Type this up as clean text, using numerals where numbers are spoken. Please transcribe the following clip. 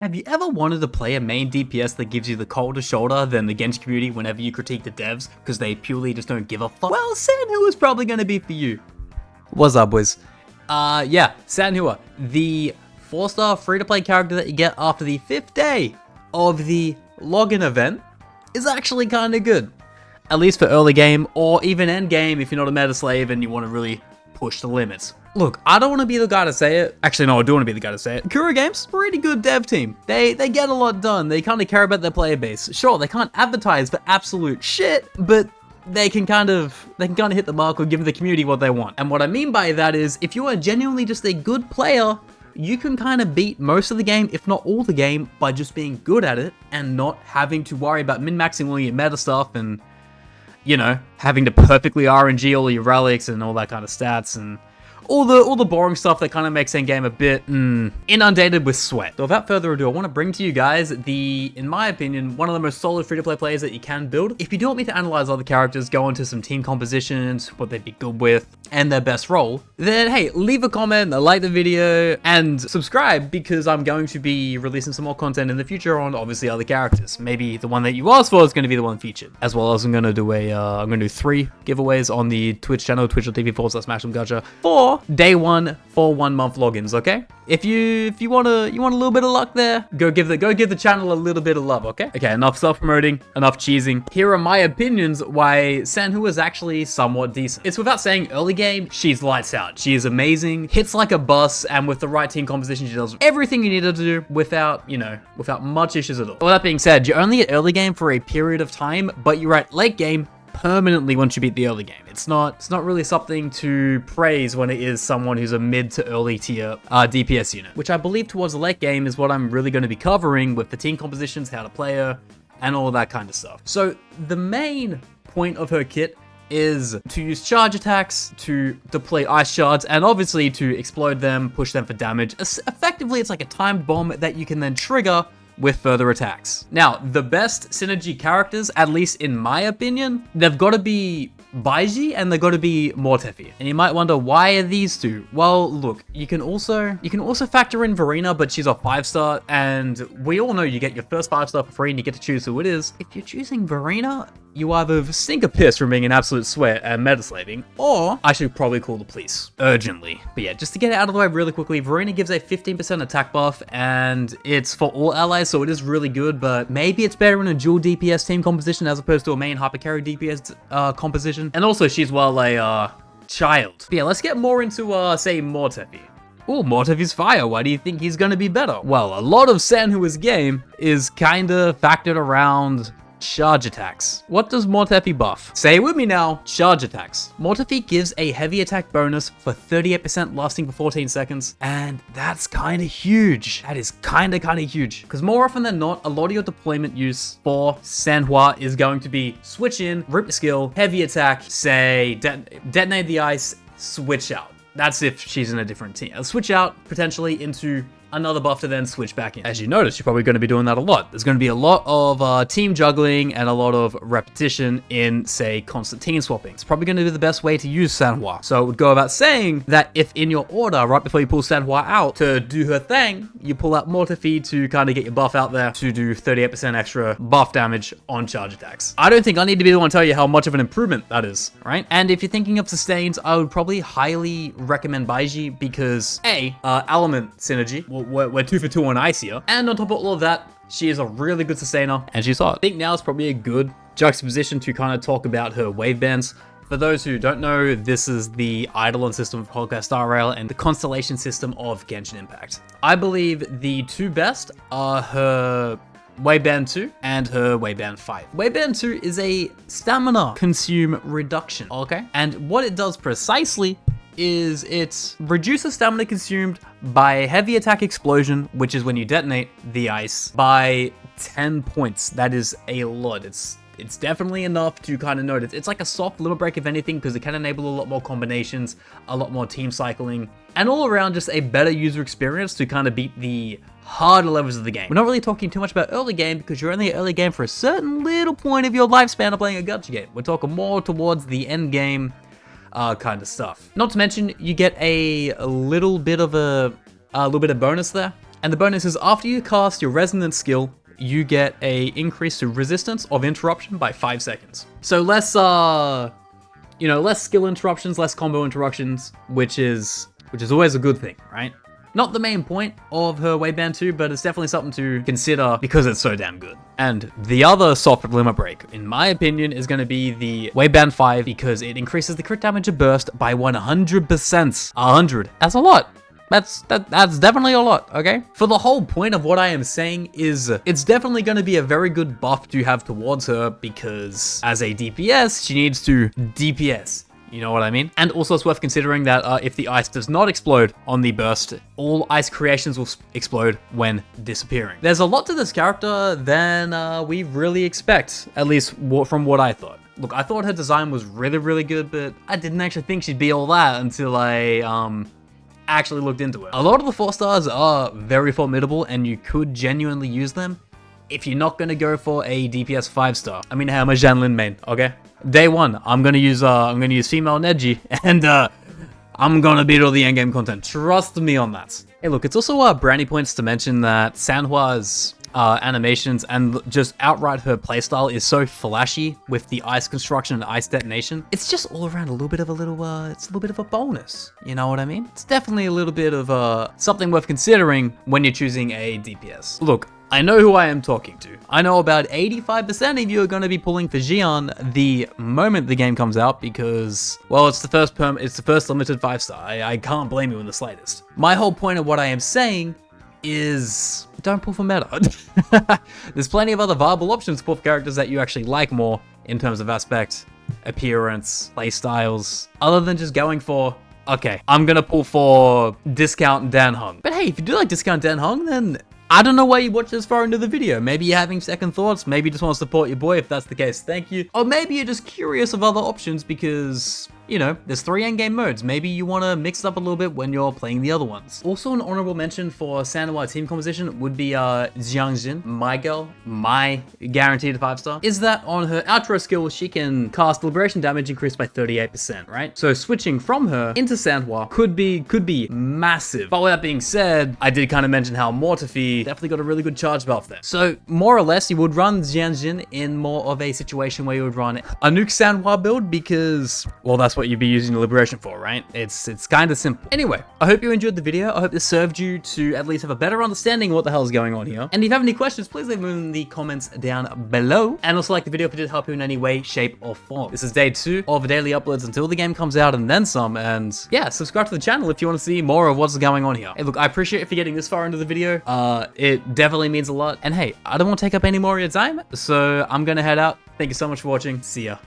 Have you ever wanted to play a main DPS that gives you the colder shoulder than the Genji community whenever you critique the devs because they purely just don't give a fuck? Well, Sanhua is probably going to be for you. What's up, boys? Yeah, Sanhua, the 4-star free-to-play character that you get after the 5th day of the login event is actually kind of good. At least for early game or even end game if you're not a meta slave and you want to really push the limits. Look, I don't want to be the guy to say it. Actually, no, I do want to be the guy to say it. Kura Games, pretty good dev team. They get a lot done. They kind of care about their player base. Sure, they can't advertise for absolute shit, but they can kind of hit the mark or give the community what they want. And what I mean by that is, if you are genuinely just a good player, you can kind of beat most of the game, if not all the game, by just being good at it and not having to worry about min-maxing all your meta stuff and, you know, having to perfectly RNG all your relics and all that kind of stats and all the boring stuff that kind of makes endgame a bit inundated with sweat. So without further ado, I want to bring to you guys in my opinion, one of the most solid free-to-play players that you can build. If you do want me to analyze other characters, go into some team compositions, what they'd be good with, and their best role, then hey, leave a comment, like the video, and subscribe because I'm going to be releasing some more content in the future on obviously other characters. Maybe the one that you asked for is going to be the one featured. As well as I'm going to do I'm going to do 3 giveaways on the Twitch channel, twitch.tv/SmashThemeGacha for day 1 for 1 month logins, okay? If you want a little bit of luck there, go give the channel a little bit of love, okay? Okay, enough self-promoting, enough cheesing. Here are my opinions why Sanhua is actually somewhat decent. It's without saying early game, she's lights out. She is amazing, hits like a bus, and with the right team composition, she does everything you need her to do without much issues at all. All that being said, you're only at early game for a period of time, but you're at late game permanently once you beat the early game. It's not really something to praise when it is someone who's a mid to early tier DPS unit, which I believe towards the late game is what I'm really going to be covering with the team compositions, how to play her, and all that kind of stuff. So the main point of her kit is to use charge attacks, to deploy ice shards, and obviously to explode them, push them for damage. Effectively, it's like a timed bomb that you can then trigger with further attacks. Now, the best synergy characters, at least in my opinion, they've got to be Baiji and they've got to be Mortefi. And you might wonder, why are these two? Well, look, you can also factor in Verena, but she's a 5-star, and we all know you get your first 5-star for free and you get to choose who it is. If you're choosing Verena, you either stink a piss from being an absolute sweat and metaslaving, or I should probably call the police urgently. But yeah, just to get it out of the way really quickly, Verena gives a 15% attack buff, and it's for all allies, so it is really good, but maybe it's better in a dual DPS team composition as opposed to a main hyper carry DPS composition. And also, she's, well, a child. But yeah, let's get more into, say, Mortefi. Oh, Mortefi's fire. Why do you think he's gonna be better? Well, a lot of Sanhua's game is kinda factored around charge attacks. What does Mortefi buff? Say it with me now, charge attacks. Mortefi gives a heavy attack bonus for 38% lasting for 14 seconds, and that's kind of huge. That is kind of huge. Because more often than not, a lot of your deployment use for Sanhua is going to be switch in, rip skill, heavy attack, say detonate the ice, switch out. That's if she's in a different team. Switch out potentially into another buff to then switch back in. As you notice, you're probably going to be doing that a lot. There's going to be a lot of team juggling and a lot of repetition in, say, constant team swapping. It's probably going to be the best way to use Sanhua. So it would go about saying that if in your order, right before you pull Sanhua out to do her thing, you pull out Mortefi to kind of get your buff out there to do 38% extra buff damage on charge attacks. I don't think I need to be the one to tell you how much of an improvement that is, right? And if you're thinking of sustains, I would probably highly recommend Baiji because element synergy. We're 2 for 2 on ice here. And on top of all of that, she is a really good sustainer, and she's hot. I think now is probably a good juxtaposition to kind of talk about her wave bands. For those who don't know, this is the Eidolon system of Honkai Star Rail and the Constellation system of Genshin Impact. I believe the 2 best are her Waveband 2 and her Waveband 5. Waveband 2 is a stamina consume reduction, okay? And what it does precisely is it reduces stamina consumed by heavy attack explosion, which is when you detonate the ice, by 10 points. That is a lot. It's definitely enough to kind of notice. It's like a soft limit break if anything, because it can enable a lot more combinations, a lot more team cycling, and all around just a better user experience to kind of beat the harder levels of the game. We're not really talking too much about early game because you're only at early game for a certain little point of your lifespan of playing a gacha game. We're talking more towards the end game kind of stuff. Not to mention, you get a little bit of bonus there And the bonus is after you cast your resonance skill, you get a increase to resistance of interruption by 5 seconds. So less, less skill interruptions, less combo interruptions, which is always a good thing, right? Not the main point of her Waveband 2, but it's definitely something to consider because it's so damn good. And the other soft limit break, in my opinion, is going to be the Waveband 5 because it increases the crit damage of burst by 100%. 100. That's a lot. That's definitely a lot, okay? For the whole point of what I am saying is it's definitely going to be a very good buff to have towards her because as a DPS, she needs to DPS. You know what I mean? And also it's worth considering that if the ice does not explode on the burst, all ice creations will explode when disappearing. There's a lot to this character than we really expect, at least from what I thought. Look, I thought her design was really, really good, but I didn't actually think she'd be all that until I actually looked into it. A lot of the 4 stars are very formidable and you could genuinely use them if you're not gonna go for a DPS 5-star. I mean, hey, I'm a Janlin main, okay? Day 1, I'm gonna use female Neji, and I'm gonna beat all the endgame content. Trust me on that. Hey, look, it's also brownie points to mention that Sanhua's animations and just outright her playstyle is so flashy with the ice construction and ice detonation. It's just all around a little bit of a bonus. You know what I mean? It's definitely a little bit of something worth considering when you're choosing a DPS. Look, I know who I am talking to. I know about 85% of you are going to be pulling for Xian the moment the game comes out because, well, it's the first limited 5-star. I can't blame you in the slightest. My whole point of what I am saying is don't pull for meta. There's plenty of other viable options to pull for characters that you actually like more in terms of aspect, appearance, playstyles, other than just going for, okay, I'm going to pull for discount Dan Heng. But hey, if you do like discount Dan Heng, then I don't know why you watched this far into the video. Maybe you're having second thoughts. Maybe you just want to support your boy. If that's the case, thank you. Or maybe you're just curious of other options because, you know, there's 3 endgame modes. Maybe you want to mix it up a little bit when you're playing the other ones. Also, an honorable mention for Sanhua team composition would be Jiangjin, my girl, my guaranteed 5-star, is that on her outro skill, she can cast liberation damage increased by 38%, right? So switching from her into Sanhua could be massive. But with that being said, I did kind of mention how Mortifi definitely got a really good charge buff there. So more or less, you would run Jiangjin in more of a situation where you would run a nuke Sanhua build because, well, that's what you'd be using the liberation for, right? It's kind of simple. Anyway, I hope you enjoyed the video. I hope this served you to at least have a better understanding of what the hell is going on here. And if you have any questions, please leave them in the comments down below. And also like the video if it did help you in any way, shape, or form. This is day 2 of daily uploads until the game comes out and then some. And yeah, subscribe to the channel if you want to see more of what's going on here. Hey, look, I appreciate if you're getting this far into the video. It definitely means a lot. And hey, I don't want to take up any more of your time, so I'm gonna head out. Thank you so much for watching. See ya.